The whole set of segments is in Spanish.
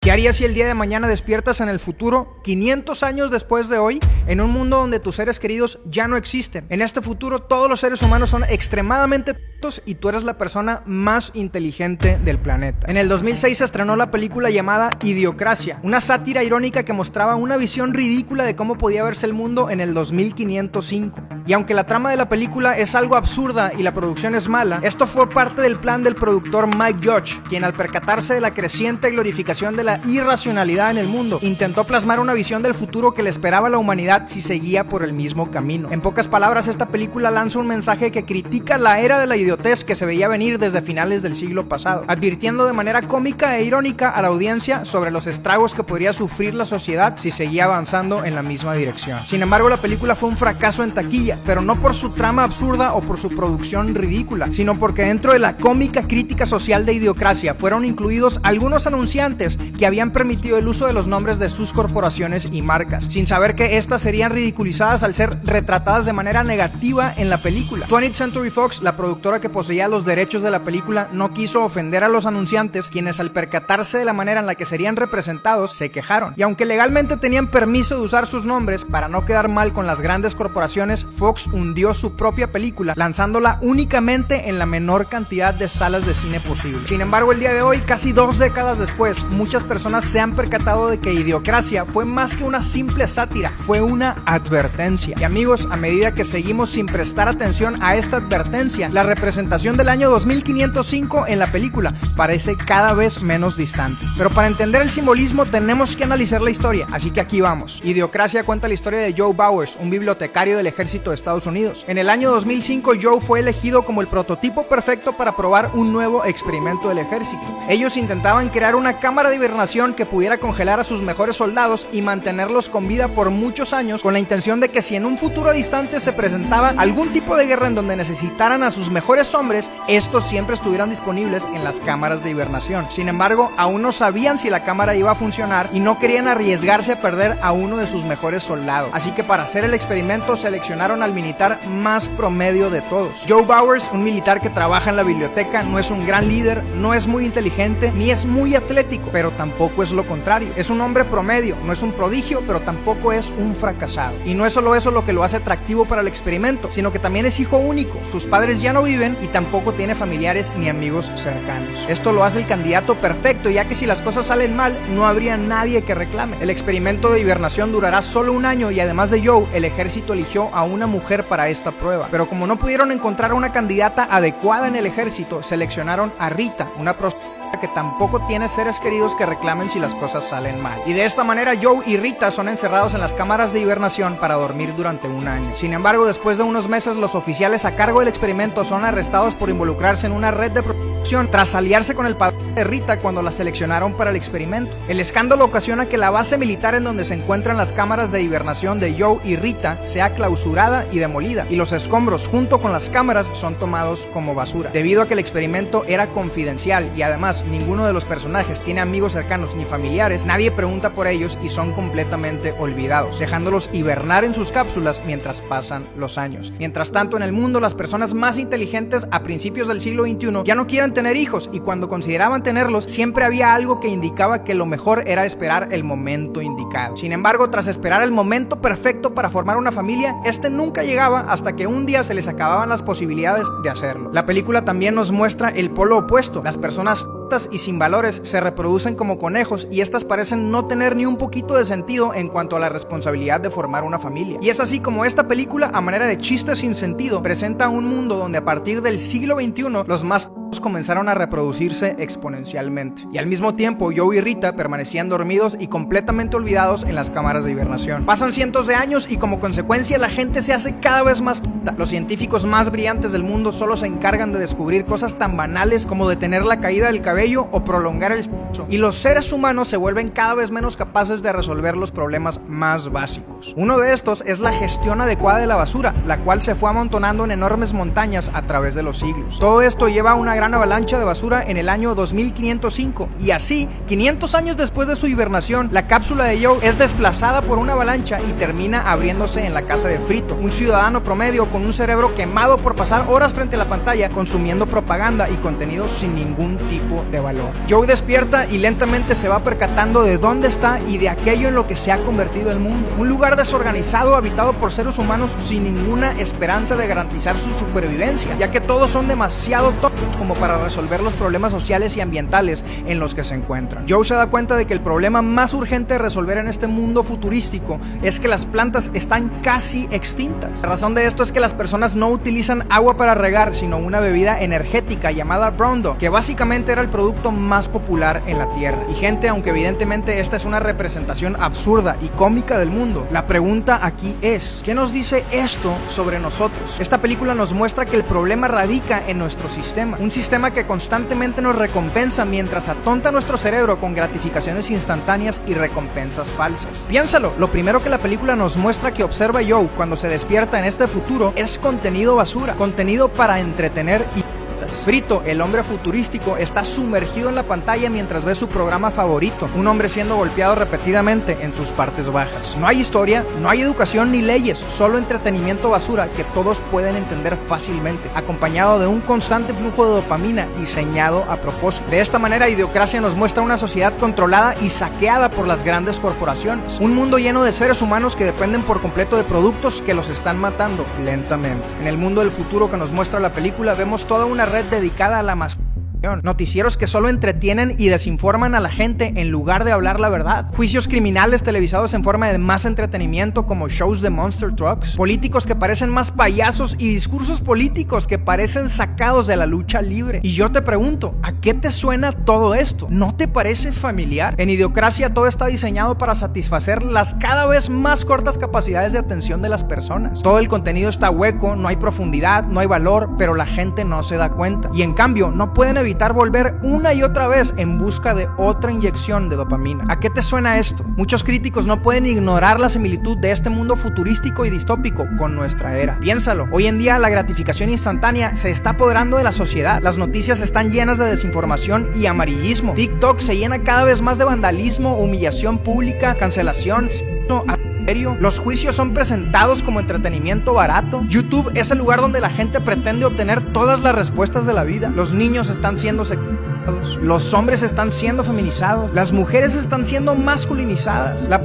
¿Qué harías si el día de mañana despiertas en el futuro, 500 años después de hoy, en un mundo donde tus seres queridos ya no existen? En este futuro todos los seres humanos son extremadamente tontos y tú eres la persona más inteligente del planeta. En el 2006 se estrenó la película llamada Idiocracia, una sátira irónica que mostraba una visión ridícula de cómo podía verse el mundo en el 2505. Y aunque la trama de la película es algo absurda y la producción es mala, esto fue parte del plan del productor Mike Judge, quien al percatarse de la creciente glorificación de la irracionalidad en el mundo, intentó plasmar una visión del futuro que le esperaba a la humanidad si seguía por el mismo camino. En pocas palabras, esta película lanza un mensaje que critica la era de la idiotez que se veía venir desde finales del siglo pasado, advirtiendo de manera cómica e irónica a la audiencia sobre los estragos que podría sufrir la sociedad si seguía avanzando en la misma dirección. Sin embargo, la película fue un fracaso en taquilla, pero no por su trama absurda o por su producción ridícula, sino porque dentro de la cómica crítica social de Idiocracia fueron incluidos algunos anunciantes que habían permitido el uso de los nombres de sus corporaciones y marcas, sin saber que estas serían ridiculizadas al ser retratadas de manera negativa en la película. 20th Century Fox, la productora que poseía los derechos de la película, no quiso ofender a los anunciantes, quienes al percatarse de la manera en la que serían representados, se quejaron. Y aunque legalmente tenían permiso de usar sus nombres, para no quedar mal con las grandes corporaciones, Fox hundió su propia película, lanzándola únicamente en la menor cantidad de salas de cine posible. Sin embargo, el día de hoy, casi 2 décadas después, muchas personas se han percatado de que Idiocracia fue más que una simple sátira, fue una advertencia. Y amigos, a medida que seguimos sin prestar atención a esta advertencia, la representación del año 2505 en la película parece cada vez menos distante. Pero para entender el simbolismo tenemos que analizar la historia, así que aquí vamos. Idiocracia cuenta la historia de Joe Bowers, un bibliotecario del ejército de Estados Unidos. En el año 2005, Joe fue elegido como el prototipo perfecto para probar un nuevo experimento del ejército. Ellos intentaban crear una cámara de hibernación que pudiera congelar a sus mejores soldados y mantenerlos con vida por muchos años, con la intención de que si en un futuro distante se presentaba algún tipo de guerra en donde necesitaran a sus mejores hombres, estos siempre estuvieran disponibles en las cámaras de hibernación. Sin embargo, aún no sabían si la cámara iba a funcionar y no querían arriesgarse a perder a uno de sus mejores soldados. Así que para hacer el experimento seleccionaron al militar más promedio de todos. Joe Bowers, un militar que trabaja en la biblioteca, no es un gran líder, no es muy inteligente, ni es muy atlético, pero tampoco es lo contrario. Es un hombre promedio, no es un prodigio, pero tampoco es un fracasado. Y no es solo eso lo que lo hace atractivo para el experimento, sino que también es hijo único. Sus padres ya no viven y tampoco tiene familiares ni amigos cercanos. Esto lo hace el candidato perfecto, ya que si las cosas salen mal, no habría nadie que reclame. El experimento de hibernación durará solo 1 año y además de Joe, el ejército eligió a una mujer para esta prueba. Pero como no pudieron encontrar una candidata adecuada en el ejército, seleccionaron a Rita, una prostituta que tampoco tiene seres queridos que reclamen si las cosas salen mal. Y de esta manera Joe y Rita son encerrados en las cámaras de hibernación para dormir durante 1 año. Sin embargo, después de unos meses, los oficiales a cargo del experimento son arrestados por involucrarse en una red de prostitución tras aliarse con el padre de Rita cuando la seleccionaron para el experimento. El escándalo ocasiona que la base militar en donde se encuentran las cámaras de hibernación de Joe y Rita sea clausurada y demolida, y los escombros junto con las cámaras son tomados como basura. Debido a que el experimento era confidencial y además ninguno de los personajes tiene amigos cercanos ni familiares, nadie pregunta por ellos y son completamente olvidados, dejándolos hibernar en sus cápsulas mientras pasan los años. Mientras tanto, en el mundo, las personas más inteligentes a principios del siglo XXI ya no quieren tener hijos, y cuando consideraban tenerlos, siempre había algo que indicaba que lo mejor era esperar el momento indicado. Sin embargo, tras esperar el momento perfecto para formar una familia, este nunca llegaba hasta que un día se les acababan las posibilidades de hacerlo. La película también nos muestra el polo opuesto. Las personas y sin valores se reproducen como conejos, y estas parecen no tener ni un poquito de sentido en cuanto a la responsabilidad de formar una familia. Y es así como esta película, a manera de chiste sin sentido, presenta un mundo donde a partir del siglo XXI los más comenzaron a reproducirse exponencialmente, y al mismo tiempo Joe y Rita permanecían dormidos y completamente olvidados en las cámaras de hibernación. Pasan cientos de años y como consecuencia la gente se hace cada vez más tonta. Los científicos más brillantes del mundo solo se encargan de descubrir cosas tan banales como detener la caída del cabello o prolongar el sexo, y los seres humanos se vuelven cada vez menos capaces de resolver los problemas más básicos. Uno de estos es la gestión adecuada de la basura, la cual se fue amontonando en enormes montañas a través de los siglos. Todo esto lleva a una gran avalancha de basura en el año 2505, y así, 500 años después de su hibernación, la cápsula de Joe es desplazada por una avalancha y termina abriéndose en la casa de Frito, un ciudadano promedio con un cerebro quemado por pasar horas frente a la pantalla consumiendo propaganda y contenido sin ningún tipo de valor. Joe despierta y lentamente se va percatando de dónde está y de aquello en lo que se ha convertido el mundo. Un lugar desorganizado habitado por seres humanos sin ninguna esperanza de garantizar su supervivencia, ya que todos son demasiado tontos como para resolver los problemas sociales y ambientales en los que se encuentran. Joe se da cuenta de que el problema más urgente de resolver en este mundo futurístico es que las plantas están casi extintas. La razón de esto es que las personas no utilizan agua para regar, sino una bebida energética llamada Brawndo, que básicamente era el producto más popular en la Tierra. Y gente, aunque evidentemente esta es una representación absurda y cómica del mundo, la pregunta aquí es, ¿qué nos dice esto sobre nosotros? Esta película nos muestra que el problema radica en nuestro sistema, un sistema que constantemente nos recompensa mientras atonta nuestro cerebro con gratificaciones instantáneas y recompensas falsas. Piénsalo, lo primero que la película nos muestra que observa Joe cuando se despierta en este futuro es contenido basura, contenido para entretener y Frito, el hombre futurístico, está sumergido en la pantalla mientras ve su programa favorito, un hombre siendo golpeado repetidamente en sus partes bajas. No hay historia, no hay educación ni leyes, solo entretenimiento basura que todos pueden entender fácilmente, acompañado de un constante flujo de dopamina diseñado a propósito. De esta manera, Idiocracia nos muestra una sociedad controlada y saqueada por las grandes corporaciones, un mundo lleno de seres humanos que dependen por completo de productos que los están matando lentamente. En el mundo del futuro que nos muestra la película, vemos toda una red dedicada a la noticieros que solo entretienen y desinforman a la gente en lugar de hablar la verdad, juicios criminales televisados en forma de más entretenimiento como shows de monster trucks, políticos que parecen más payasos y discursos políticos que parecen sacados de la lucha libre. Y yo te pregunto, ¿a qué te suena todo esto? ¿No te parece familiar? En Idiocracia todo está diseñado para satisfacer las cada vez más cortas capacidades de atención de las personas. Todo el contenido está hueco, no hay profundidad, no hay valor, pero la gente no se da cuenta. Y en cambio, no pueden evitar volver una y otra vez en busca de otra inyección de dopamina. ¿A qué te suena esto? Muchos críticos no pueden ignorar la similitud de este mundo futurístico y distópico con nuestra era. Piénsalo, hoy en día la gratificación instantánea se está apoderando de la sociedad. Las noticias están llenas de desinformación y amarillismo. TikTok se llena cada vez más de vandalismo, humillación pública, cancelación, los juicios son presentados como entretenimiento barato. YouTube es el lugar donde la gente pretende obtener todas las respuestas de la vida. Los niños están siendo secuestrados, los hombres están siendo feminizados, las mujeres están siendo masculinizadas. La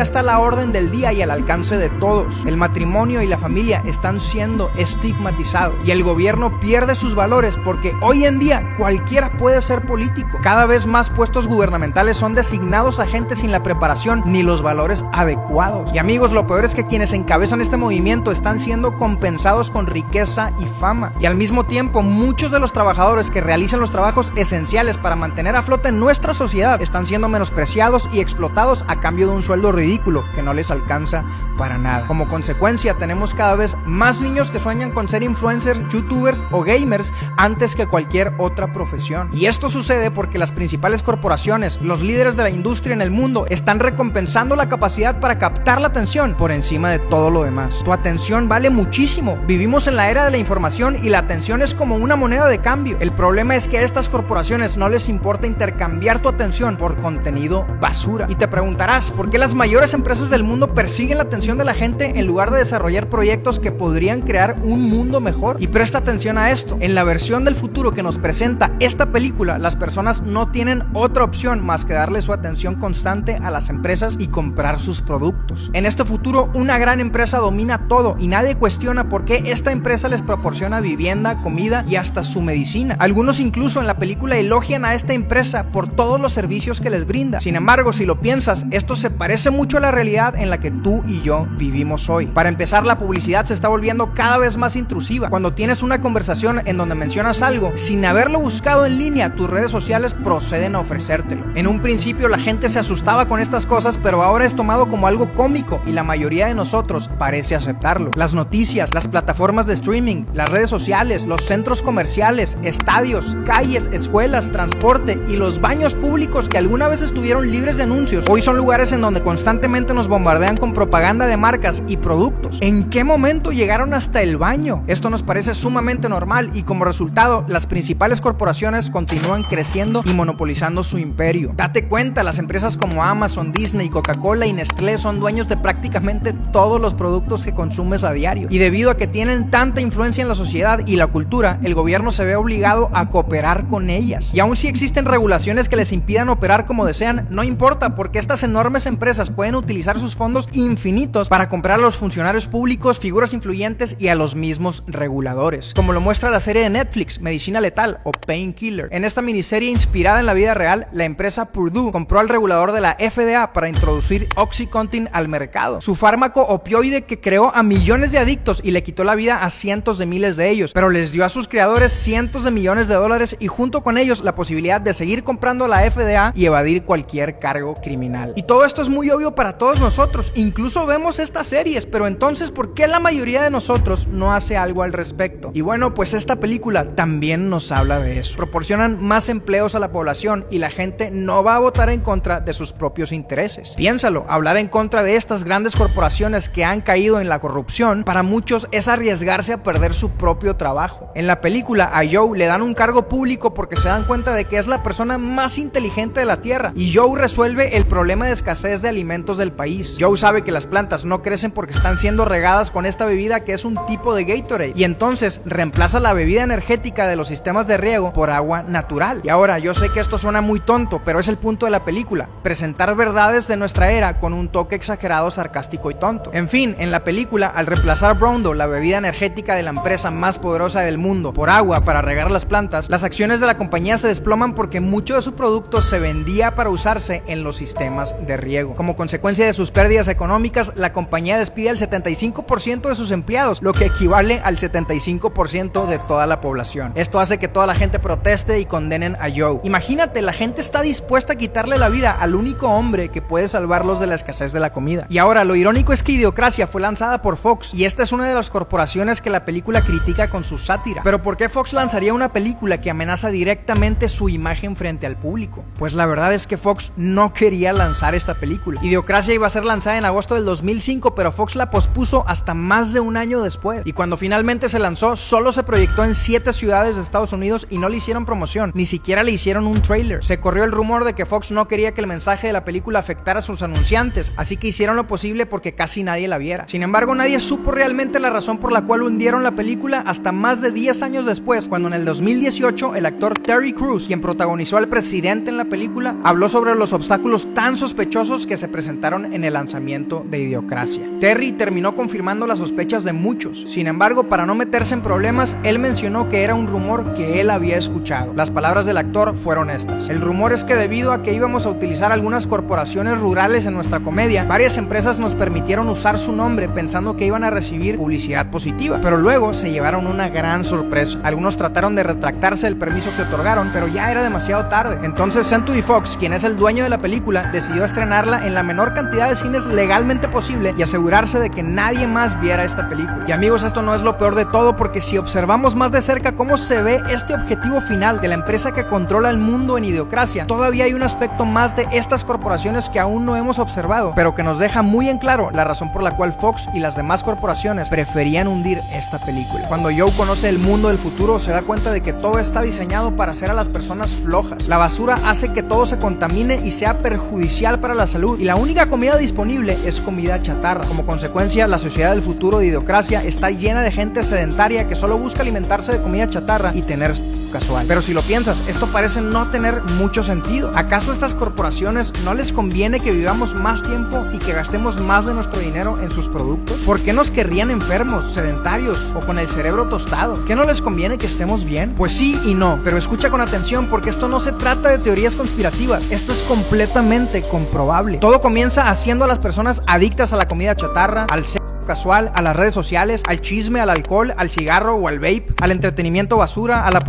está a la orden del día y al alcance de todos. El matrimonio y la familia están siendo estigmatizados y el gobierno pierde sus valores porque hoy en día cualquiera puede ser político. Cada vez más puestos gubernamentales son designados a gente sin la preparación ni los valores adecuados. Y amigos, lo peor es que quienes encabezan este movimiento están siendo compensados con riqueza y fama. Y al mismo tiempo, muchos de los trabajadores que realizan los trabajos esenciales para mantener a flote nuestra sociedad están siendo menospreciados y explotados a cambio de un sueldo ridículo que no les alcanza para nada. Como consecuencia, tenemos cada vez más niños que sueñan con ser influencers, youtubers o gamers antes que cualquier otra profesión. Y esto sucede porque las principales corporaciones, los líderes de la industria en el mundo, están recompensando la capacidad para captar la atención por encima de todo lo demás. Tu atención vale muchísimo. Vivimos en la era de la información y la atención es como una moneda de cambio. El problema es que a estas corporaciones no les importa intercambiar tu atención por contenido basura. Y te preguntarás, ¿por qué las mayores empresas del mundo persiguen la atención de la gente en lugar de desarrollar proyectos que podrían crear un mundo mejor? Y presta atención a esto. En la versión del futuro que nos presenta esta película, las personas no tienen otra opción más que darle su atención constante a las empresas y comprar sus productos. En este futuro, una gran empresa domina todo y nadie cuestiona por qué esta empresa les proporciona vivienda, comida y hasta su medicina. Algunos incluso en la película elogian a esta empresa por todos los servicios que les brinda. Sin embargo, si lo piensas, esto se parece mucho a la realidad en la que tú y yo vivimos hoy. Para empezar, la publicidad se está volviendo cada vez más intrusiva. Cuando tienes una conversación en donde mencionas algo, sin haberlo buscado en línea, tus redes sociales proceden a ofrecértelo. En un principio la gente se asustaba con estas cosas, pero ahora es tomado como algo cómico y la mayoría de nosotros parece aceptarlo. Las noticias, las plataformas de streaming, las redes sociales, los centros comerciales, estadios, calles, escuelas, transporte y los baños públicos que alguna vez estuvieron libres de anuncios, hoy son lugares en donde constantemente constantemente nos bombardean con propaganda de marcas y productos. ¿En qué momento llegaron hasta el baño? Esto nos parece sumamente normal y como resultado, las principales corporaciones continúan creciendo y monopolizando su imperio. Date cuenta, las empresas como Amazon, Disney, Coca-Cola y Nestlé son dueños de prácticamente todos los productos que consumes a diario. Y debido a que tienen tanta influencia en la sociedad y la cultura, el gobierno se ve obligado a cooperar con ellas. Y aun si existen regulaciones que les impidan operar como desean, no importa, porque estas enormes empresas pueden utilizar sus fondos infinitos para comprar a los funcionarios públicos, figuras influyentes y a los mismos reguladores. Como lo muestra la serie de Netflix, Medicina Letal o Painkiller. En esta miniserie inspirada en la vida real, la empresa Purdue compró al regulador de la FDA para introducir OxyContin al mercado. Su fármaco opioide que creó a millones de adictos y le quitó la vida a cientos de miles de ellos, pero les dio a sus creadores cientos de millones de dólares y junto con ellos la posibilidad de seguir comprando la FDA y evadir cualquier cargo criminal. Y todo esto es muy obvio para todos nosotros, incluso vemos estas series, pero entonces ¿por qué la mayoría de nosotros no hace algo al respecto? Y bueno, pues esta película también nos habla de eso. Proporcionan más empleos a la población y la gente no va a votar en contra de sus propios intereses. Piénsalo, hablar en contra de estas grandes corporaciones que han caído en la corrupción, para muchos es arriesgarse a perder su propio trabajo. En la película a Joe le dan un cargo público porque se dan cuenta de que es la persona más inteligente de la tierra y Joe resuelve el problema de escasez de alimentos del país. Joe sabe que las plantas no crecen porque están siendo regadas con esta bebida que es un tipo de Gatorade y entonces reemplaza la bebida energética de los sistemas de riego por agua natural. Y ahora, yo sé que esto suena muy tonto, pero es el punto de la película, presentar verdades de nuestra era con un toque exagerado, sarcástico y tonto. En fin, en la película, al reemplazar Broundo, la bebida energética de la empresa más poderosa del mundo, por agua para regar las plantas, las acciones de la compañía se desploman porque mucho de su producto se vendía para usarse en los sistemas de riego. Como consecuencia de sus pérdidas económicas, la compañía despide al 75% de sus empleados, lo que equivale al 75% de toda la población. Esto hace que toda la gente proteste y condenen a Joe. Imagínate, la gente está dispuesta a quitarle la vida al único hombre que puede salvarlos de la escasez de la comida. Y ahora, lo irónico es que Idiocracia fue lanzada por Fox y esta es una de las corporaciones que la película critica con su sátira. Pero ¿por qué Fox lanzaría una película que amenaza directamente su imagen frente al público? Pues la verdad es que Fox no quería lanzar esta película. Idiocracia iba a ser lanzada en agosto del 2005, pero Fox la pospuso hasta más de un año después. Y cuando finalmente se lanzó, solo se proyectó en 7 ciudades de Estados Unidos y no le hicieron promoción, ni siquiera le hicieron un trailer. Se corrió el rumor de que Fox no quería que el mensaje de la película afectara a sus anunciantes, así que hicieron lo posible porque casi nadie la viera. Sin embargo, nadie supo realmente la razón por la cual hundieron la película hasta más de 10 años después, cuando en el 2018 el actor Terry Crews, quien protagonizó al presidente en la película, habló sobre los obstáculos tan sospechosos que se presentaron en el lanzamiento de Idiocracia. Terry terminó confirmando las sospechas de muchos. Sin embargo, para no meterse en problemas, él mencionó que era un rumor que él había escuchado. Las palabras del actor fueron estas: el rumor es que debido a que íbamos a utilizar algunas corporaciones rurales en nuestra comedia, varias empresas nos permitieron usar su nombre pensando que iban a recibir publicidad positiva, pero luego se llevaron una gran sorpresa. Algunos trataron de retractarse del permiso que otorgaron, pero ya era demasiado tarde. Entonces Century Fox, quien es el dueño de la película, decidió estrenarla en la menor cantidad de cines legalmente posible y asegurarse de que nadie más viera esta película. Y amigos, esto no es lo peor de todo, porque si observamos más de cerca cómo se ve este objetivo final de la empresa que controla el mundo en Idiocracia, todavía hay un aspecto más de estas corporaciones que aún no hemos observado, pero que nos deja muy en claro la razón por la cual Fox y las demás corporaciones preferían hundir esta película. Cuando Joe conoce el mundo del futuro, se da cuenta de que todo está diseñado para hacer a las personas flojas. La basura hace que todo se contamine y sea perjudicial para la salud, y la única comida disponible es comida chatarra. Como consecuencia, la sociedad del futuro de Idiocracia está llena de gente sedentaria que solo busca alimentarse de comida chatarra y tener casual. Pero si lo piensas, esto parece no tener mucho sentido. ¿Acaso a estas corporaciones no les conviene que vivamos más tiempo y que gastemos más de nuestro dinero en sus productos? ¿Por qué nos querrían enfermos, sedentarios o con el cerebro tostado? ¿Qué no les conviene que estemos bien? Pues sí y no, pero escucha con atención, porque esto no se trata de teorías conspirativas, esto es completamente comprobable. Todo comienza haciendo a las personas adictas a la comida chatarra, al sexo casual, a las redes sociales, al chisme, al alcohol, al cigarro o al vape, al entretenimiento basura, a la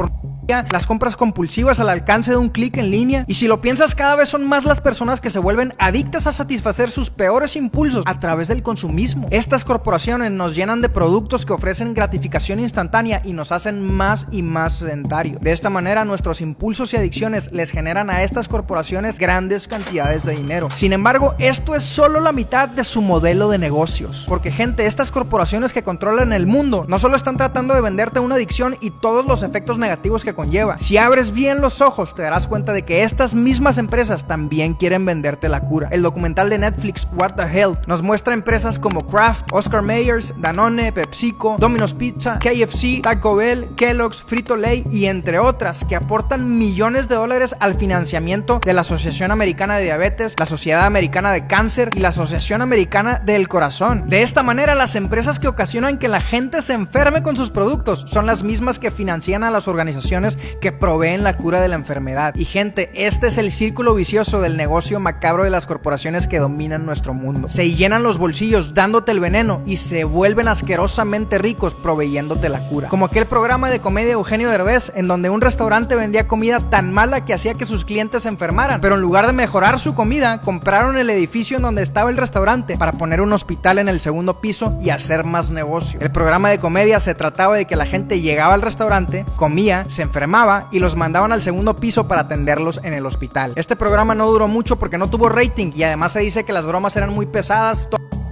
las compras compulsivas al alcance de un clic en línea. Y si lo piensas, cada vez son más las personas que se vuelven adictas a satisfacer sus peores impulsos a través del consumismo. Estas corporaciones nos llenan de productos que ofrecen gratificación instantánea y nos hacen más y más sedentarios. De esta manera, nuestros impulsos y adicciones les generan a estas corporaciones grandes cantidades de dinero. Sin embargo, esto es solo la mitad de su modelo de negocios. Porque, gente, estas corporaciones que controlan el mundo no solo están tratando de venderte una adicción y todos los efectos negativos que conlleva. Si abres bien los ojos, te darás cuenta de que estas mismas empresas también quieren venderte la cura. El documental de Netflix What the Health nos muestra empresas como Kraft, Oscar Mayers, Danone, PepsiCo, Domino's Pizza, KFC, Taco Bell, Kellogg's, Frito-Lay y entre otras que aportan millones de dólares al financiamiento de la Asociación Americana de Diabetes, la Sociedad Americana de Cáncer y la Asociación Americana del Corazón. De esta manera, las empresas que ocasionan que la gente se enferme con sus productos son las mismas que financian a las organizaciones que proveen la cura de la enfermedad. Y gente, este es el círculo vicioso del negocio macabro de las corporaciones que dominan nuestro mundo. Se llenan los bolsillos dándote el veneno y se vuelven asquerosamente ricos proveyéndote la cura. Como aquel programa de comedia de Eugenio Derbez, en donde un restaurante vendía comida tan mala que hacía que sus clientes se enfermaran, pero en lugar de mejorar su comida, compraron el edificio en donde estaba el restaurante para poner un hospital en el segundo piso y hacer más negocio. El programa de comedia se trataba de que la gente llegaba al restaurante, comía, se enfermaba y los mandaban al segundo piso para atenderlos en el hospital. Este programa no duró mucho porque no tuvo rating y además se dice que las bromas eran muy pesadas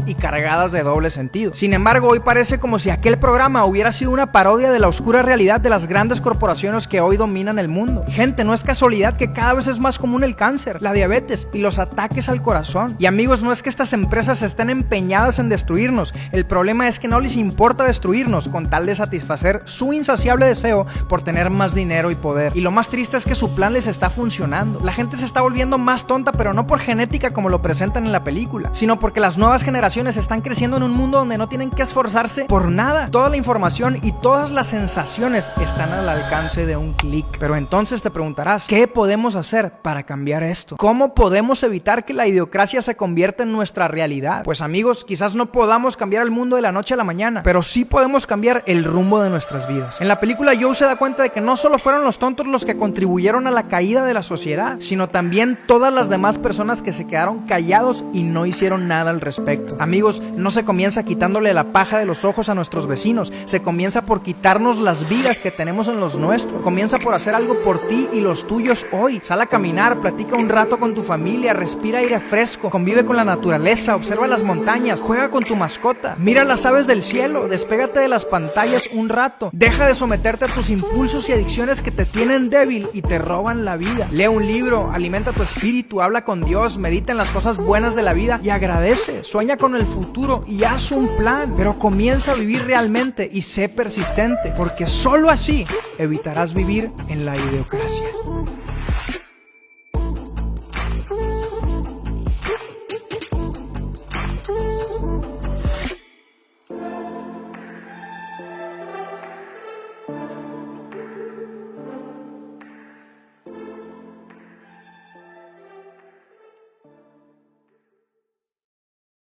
y cargadas de doble sentido. Sin embargo, hoy parece como si aquel programa hubiera sido una parodia de la oscura realidad de las grandes corporaciones que hoy dominan el mundo. Gente, no es casualidad que cada vez es más común el cáncer, la diabetes y los ataques al corazón. Y amigos, no es que estas empresas estén empeñadas en destruirnos, el problema es que no les importa destruirnos con tal de satisfacer su insaciable deseo por tener más dinero y poder. Y lo más triste es que su plan les está funcionando. La gente se está volviendo más tonta, pero no por genética como lo presentan en la película, sino porque las nuevas generaciones están creciendo en un mundo donde no tienen que esforzarse por nada. Toda la información y todas las sensaciones están al alcance de un clic. Pero entonces te preguntarás, ¿qué podemos hacer para cambiar esto? ¿Cómo podemos evitar que la idiocracia se convierta en nuestra realidad? Pues amigos, quizás no podamos cambiar el mundo de la noche a la mañana, pero sí podemos cambiar el rumbo de nuestras vidas. En la película, Joe se da cuenta de que no solo fueron los tontos los que contribuyeron a la caída de la sociedad, sino también todas las demás personas que se quedaron callados y no hicieron nada al respecto. Amigos, no se comienza quitándole la paja de los ojos a nuestros vecinos, se comienza por quitarnos las vidas que tenemos en los nuestros. Comienza por hacer algo por ti y los tuyos hoy. Sal a caminar, platica un rato con tu familia, respira aire fresco, convive con la naturaleza, observa las montañas, juega con tu mascota, mira las aves del cielo, despégate de las pantallas un rato, deja de someterte a tus impulsos y adicciones que te tienen débil y te roban la vida. Lee un libro, alimenta tu espíritu, habla con Dios, medita en las cosas buenas de la vida y agradece. Sueña con el futuro y haz un plan, pero comienza a vivir realmente y sé persistente, porque solo así evitarás vivir en la idiocracia.